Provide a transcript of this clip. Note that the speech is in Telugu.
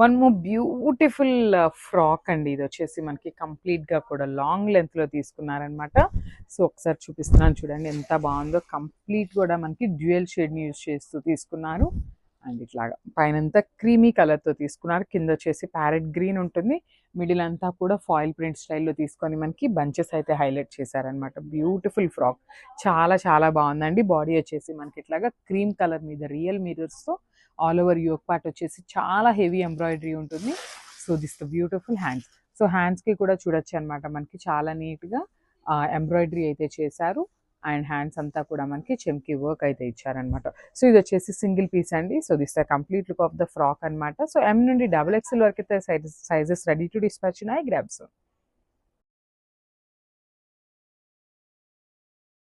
వన్ మోర్ బ్యూటిఫుల్ ఫ్రాక్ అండి. ఇది వచ్చేసి మనకి కంప్లీట్గా కూడా లాంగ్ లెంత్లో తీసుకున్నారనమాట. సో ఒకసారి చూపిస్తున్నాను చూడండి ఎంత బాగుందో. కంప్లీట్ కూడా మనకి డ్యూయల్ షేడ్ని యూజ్ చేస్తూ తీసుకున్నారు. అండ్ ఇట్లాగా పైనంతా క్రీమీ కలర్తో తీసుకున్నారు. కింద వచ్చేసి ప్యారెట్ గ్రీన్ ఉంటుంది. మిడిల్ అంతా కూడా ఫాయిల్ ప్రింట్ స్టైల్లో తీసుకొని మనకి బంచెస్ అయితే హైలైట్ చేశారనమాట. బ్యూటిఫుల్ ఫ్రాక్, చాలా చాలా బాగుందండి. బాడీ వచ్చేసి మనకి ఇట్లాగా క్రీమ్ కలర్ మీద రియల్ మిరర్స్తో ఆల్ ఓవర్ యోక్ పార్ట్ వచ్చేసి చాలా హెవీ ఎంబ్రాయిడరీ ఉంటుంది. So this the beautiful hands. So హ్యాండ్స్కి కూడా చూడొచ్చు అనమాట. మనకి చాలా నీట్గా ఎంబ్రాయిడరీ అయితే చేశారు. అండ్ హ్యాండ్స్ అంతా కూడా మనకి చెమ్కి వర్క్ అయితే ఇచ్చారనమాట. సో ఇది వచ్చేసి సింగిల్ పీస్ అండి. So this the complete look of the frock అనమాట. సో ఎం నుండి XXL వరకు అయితే సైజెస్ రెడీ టు డిస్పాచ్ ఉన్నాయి. గ్రాబ్స్.